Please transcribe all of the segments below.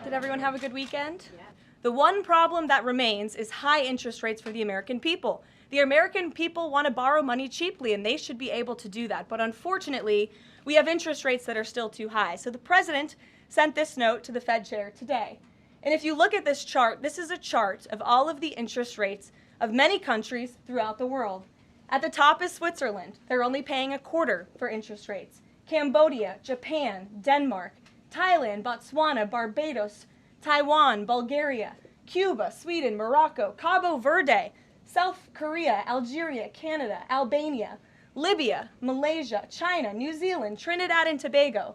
Did everyone have a good weekend? Yeah. The one problem that remains is high interest rates for the American people. The American people want to borrow money cheaply, and they should be able to do that. But unfortunately, we have interest rates that are still too high. So the president sent this note to the Fed chair today. And if you look at this chart, this is a chart of all of the interest rates of many countries throughout the world. At the top is Switzerland. They're only paying a quarter for interest rates. Cambodia, Japan, Denmark, Thailand, Botswana, Barbados, Taiwan, Bulgaria, Cuba, Sweden, Morocco, Cabo Verde, South Korea, Algeria, Canada, Albania, Libya, Malaysia, China, New Zealand, Trinidad and Tobago,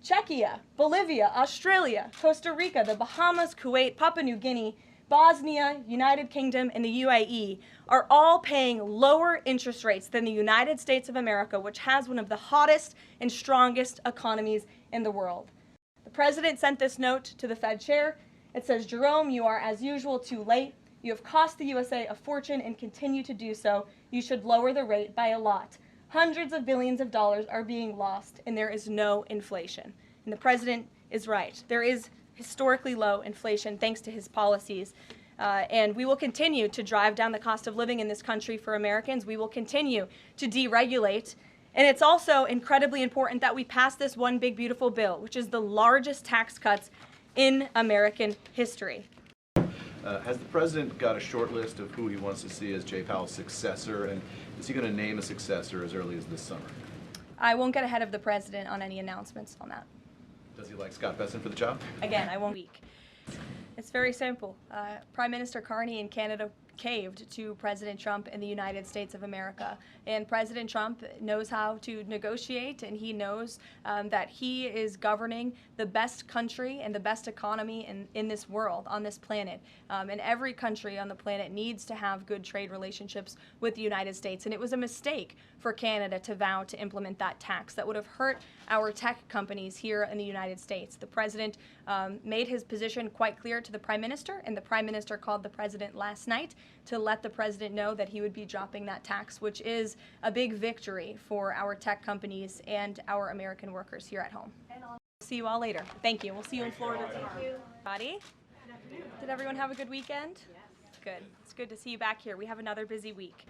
Czechia, Bolivia, Australia, Costa Rica, the Bahamas, Kuwait, Papua New Guinea, Bosnia, United Kingdom, and the UAE are all paying lower interest rates than the United States of America, which has one of the hottest and strongest economies in the world. The president sent this note to the Fed chair. It says, Jerome, you are as usual too late. You have cost the USA a fortune and continue to do so. You should lower the rate by a lot. Hundreds of billions of dollars are being lost, and there is no inflation. And the president is right. There is historically low inflation thanks to his policies. And we will continue to drive down the cost of living in this country for Americans. We will continue to deregulate. And it's also incredibly important that we pass this one big beautiful bill, which is the largest tax cuts in American history. Has the president got a short list of who he wants to see as Jay Powell's successor, and is he going to name a successor as early as this summer? I won't get ahead of the president on any announcements on that. Does he like Scott Bessent for the job? Again, I won't speak. It's very simple. Prime Minister Carney in Canada caved to President Trump in the United States of America. And President Trump knows how to negotiate, and he knows that he is governing the best country and the best economy in this world, on this planet. And every country on the planet needs to have good trade relationships with the United States. And it was a mistake for Canada to vow to implement that tax that would have hurt our tech companies here in the United States. The president made his position quite clear to the Prime Minister, and the Prime Minister called the president last night to let the president know that he would be dropping that tax, which is a big victory for our tech companies and our American workers here at home. And I'll see you all later. Thank you. We'll see you in Florida tomorrow. Thank you. Buddy? Did everyone have a good weekend? Yes. Good. It's good to see you back here. We have another busy week.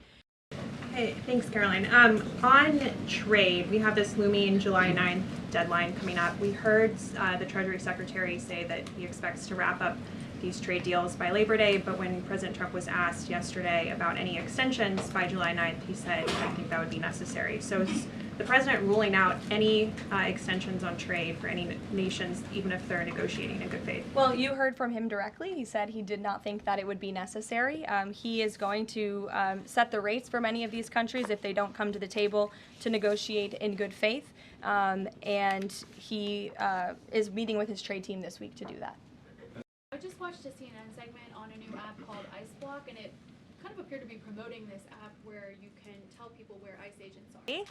Hey, thanks, Caroline. On trade, we have this looming July 9th deadline coming up. We heard the Treasury Secretary say that he expects to wrap up these trade deals by Labor Day, but when President Trump was asked yesterday about any extensions by July 9th, he said, I think that would be necessary. So is the president ruling out any extensions on trade for any nations, even if they're negotiating in good faith? Well, you heard from him directly. He said he did not think that it would be necessary. He is going to set the rates for many of these countries if they don't come to the table to negotiate in good faith. And he is meeting with his trade team this week to do that. I just watched a CNN segment on a new app called Ice Block, and it kind of appeared to be promoting this app where you can tell people where ICE agents are. Hey.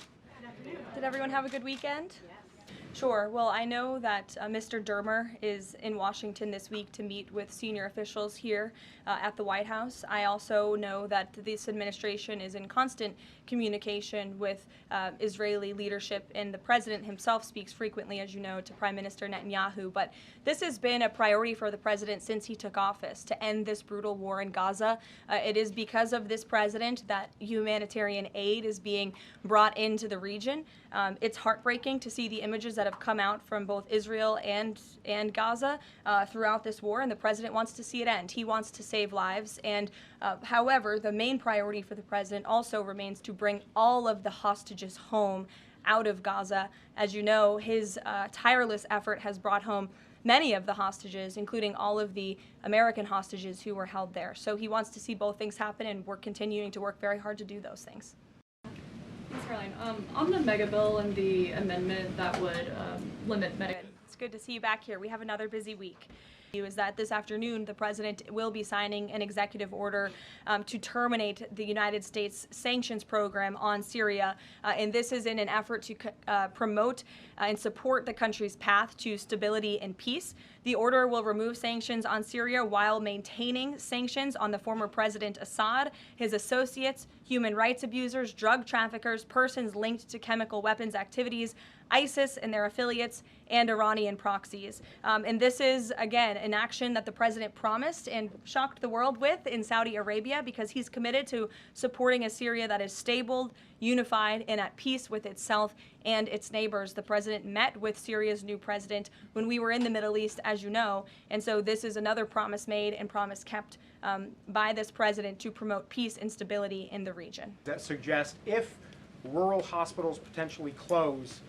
Did everyone have a good weekend? Yes. Sure. Well, I know that Mr. Dermer is in Washington this week to meet with senior officials here at the White House. I also know that this administration is in constant communication with Israeli leadership, and the president himself speaks frequently, as you know, to Prime Minister Netanyahu. But this has been a priority for the president since he took office, to end this brutal war in Gaza. It is because of this president that humanitarian aid is being brought into the region. It's heartbreaking to see the images that have come out from both Israel and Gaza throughout this war, and the president wants to see it end. He wants to save lives, and however, the main priority for the president also remains to bring all of the hostages home out of Gaza. As you know, his tireless effort has brought home many of the hostages, including all of the American hostages who were held there. So he wants to see both things happen, and we're continuing to work very hard to do those things. Thanks, Caroline. On the mega bill and the amendment that would limit Medicaid. It's good to see you back here. We have another busy week. Is that this afternoon the president will be signing an executive order to terminate the United States sanctions program on Syria, and this is in an effort to promote and support the country's path to stability and peace. The order will remove sanctions on Syria while maintaining sanctions on the former President Assad, his associates, human rights abusers, drug traffickers, persons linked to chemical weapons activities, ISIS and their affiliates and Iranian proxies. And this is, again, an action that the president promised and shocked the world with in Saudi Arabia, because he's committed to supporting a Syria that is stable, unified, and at peace with itself and its neighbors. The president met with Syria's new president when we were in the Middle East, as you know, and so this is another promise made and promise kept by this president to promote peace and stability in the region. That suggests if rural hospitals potentially close,